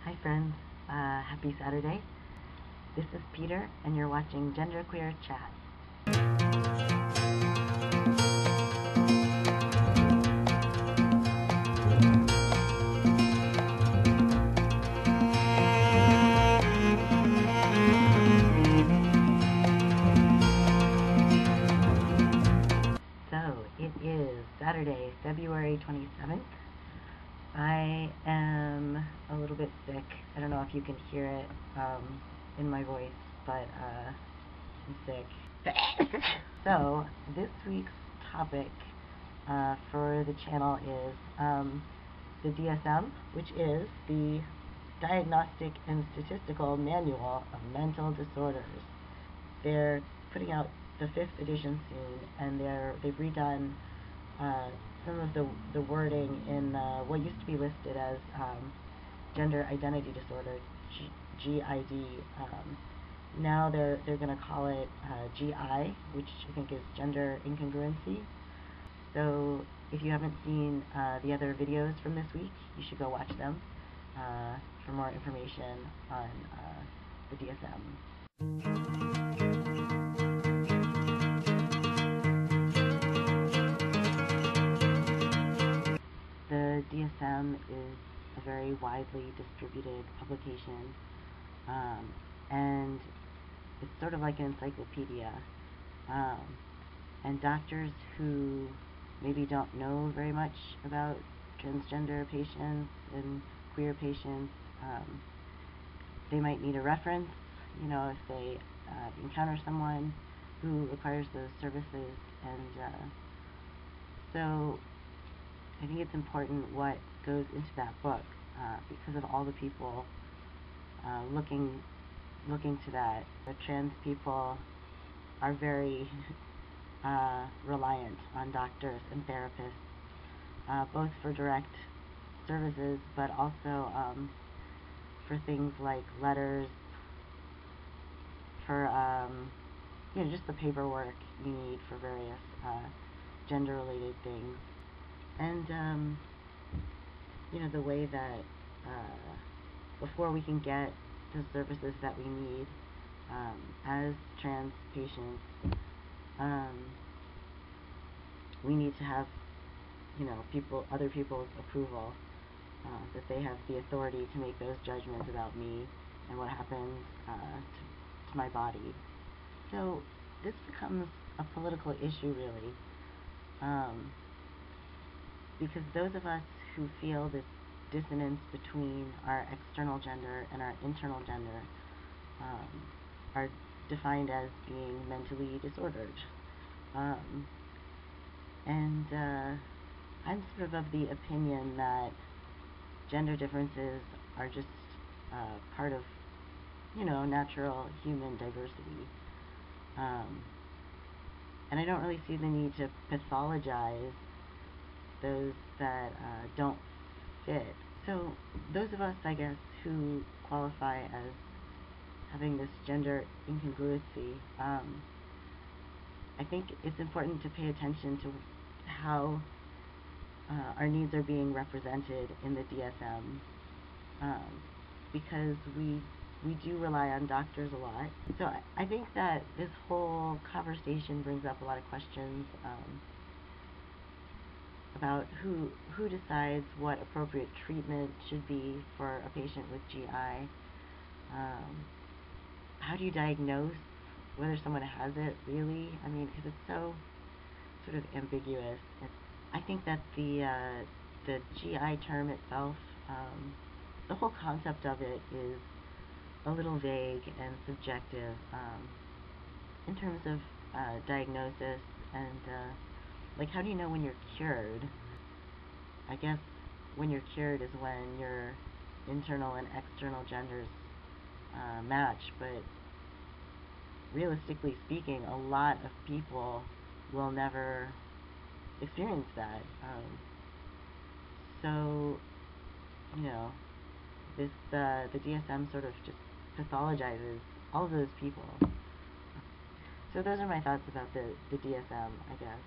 Hi friends, happy Saturday. This is Peter and you're watching Genderqueer Chat. So it is Saturday, February 27th. I am a little bit sick. I don't know if you can hear it in my voice, but I'm sick. So this week's topic for the channel is the DSM, which is the Diagnostic and Statistical Manual of Mental Disorders. They're putting out the 5th edition soon, and they've redone some of the wording in what used to be listed as gender identity disorder, GID. Now they're going to call it GI, which I think is gender incongruency. So if you haven't seen the other videos from this week, you should go watch them for more information on the DSM. The DSM is a very widely distributed publication, and it's sort of like an encyclopedia, and doctors who maybe don't know very much about transgender patients and queer patients, they might need a reference, if they encounter someone who requires those services, and so I think it's important what goes into that book because of all the people looking to that. The trans people are very reliant on doctors and therapists, both for direct services, but also for things like letters, for just the paperwork you need for various gender-related things. And the way that before we can get the services that we need as trans patients, we need to have other people's approval, that they have the authority to make those judgments about me and what happens to my body. So this becomes a political issue, really. Because those of us who feel this dissonance between our external gender and our internal gender are defined as being mentally disordered. And I'm sort of the opinion that gender differences are just part of, natural human diversity. And I don't really see the need to pathologize those that don't fit. So those of us, I guess, who qualify as having this gender incongruency, I think it's important to pay attention to how our needs are being represented in the DSM, because we do rely on doctors a lot. So I think that this whole conversation brings up a lot of questions about who decides what appropriate treatment should be for a patient with GI. How do you diagnose whether someone has it, really? I mean, because it's so sort of ambiguous. I think that the GI term itself, the whole concept of it is a little vague and subjective in terms of diagnosis and like, how do you know when you're cured? I guess when you're cured is when your internal and external genders match, but realistically speaking, a lot of people will never experience that. So, the DSM sort of just pathologizes all of those people. So those are my thoughts about the DSM, I guess.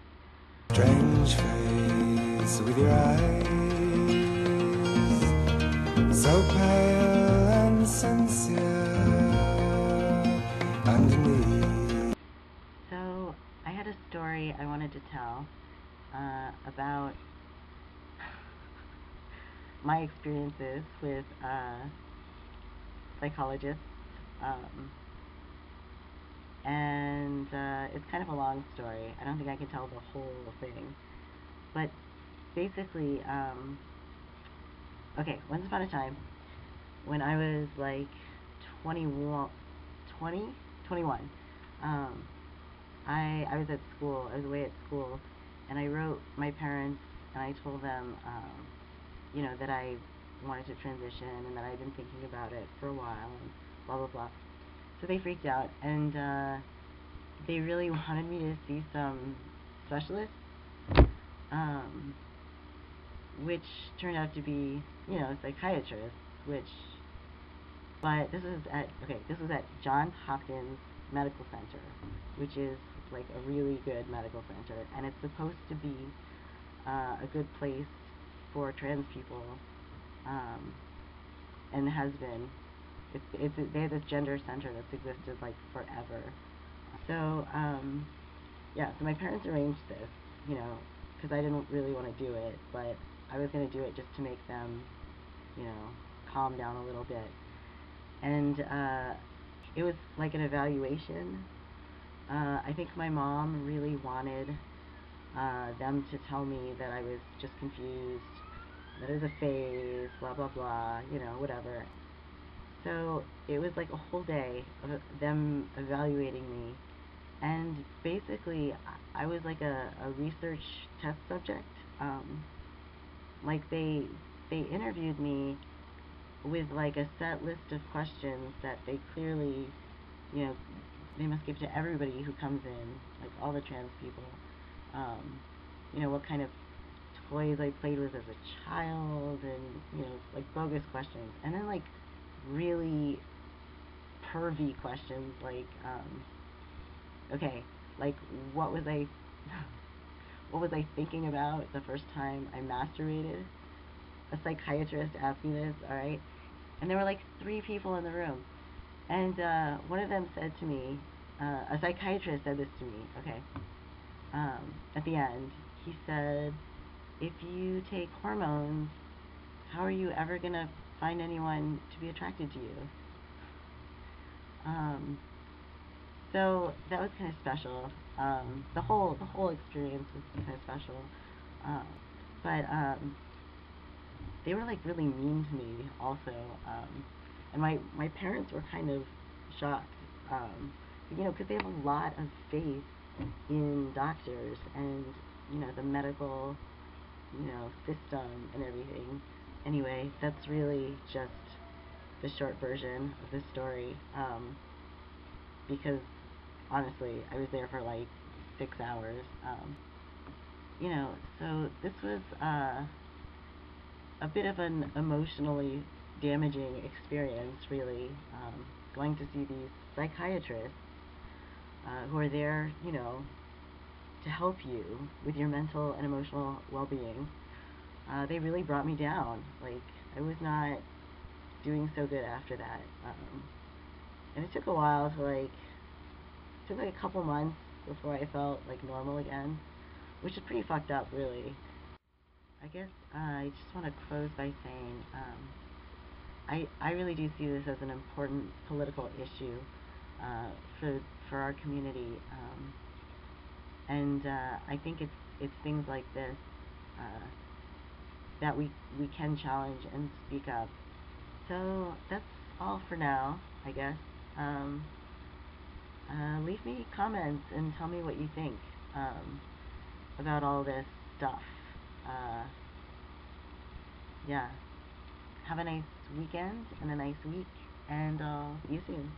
Strange face with your eyes so pale sincere underneath. So, I had a story I wanted to tell about my experiences with psychologists, and it's kind of a long story. I don't think I can tell the whole thing, but basically, okay, once upon a time, when I was like 21, 21, I was at school. I was away at school, and I wrote my parents, and I told them, you know, that I wanted to transition, and that I'd been thinking about it for a while, and blah blah blah. So they freaked out, and they really wanted me to see some specialists, um, which turned out to be, you know, psychiatrists, which, but this was at Johns Hopkins Medical Center, which is like a really good medical center, and it's supposed to be a good place for trans people, and has been. They have this gender center that's existed like forever. So yeah, so my parents arranged this, you know, because I didn't really want to do it, but I was going to do it just to make them, you know, calm down a little bit. And it was like an evaluation. I think my mom really wanted them to tell me that I was just confused, that it was a phase, blah blah blah, you know, whatever. So it was like a whole day of them evaluating me, and basically I was like a research test subject. Like they interviewed me with like a set list of questions that they clearly, you know, they must give to everybody who comes in, like all the trans people. You know, what kind of toys I played with as a child, and, you know, like bogus questions. And then like really pervy questions like, okay, like what was I what was I thinking about the first time I masturbated? A psychiatrist asked me this, alright? And there were like 3 people in the room. And one of them said to me, a psychiatrist said this to me, okay, at the end. He said, if you take hormones, how are you ever going to find anyone to be attracted to you? So that was kind of special. The whole experience was kind of special. But they were like really mean to me also. And my parents were kind of shocked. You know, because they have a lot of faith in doctors and, you know, the medical, you know, system and everything. Anyway, that's really just the short version of the story, because honestly, I was there for like 6 hours. You know, so this was a bit of an emotionally damaging experience, really, going to see these psychiatrists who are there, you know, to help you with your mental and emotional well-being. They really brought me down. Like, I was not doing so good after that. And it took a while to like, it took like a couple months before I felt like normal again, which is pretty fucked up, really. I guess I just want to close by saying I really do see this as an important political issue for our community, and I think it's things like this that we can challenge and speak up. So that's all for now, I guess. Leave me comments and tell me what you think about all this stuff. Yeah. Have a nice weekend and a nice week, and I'll see you soon.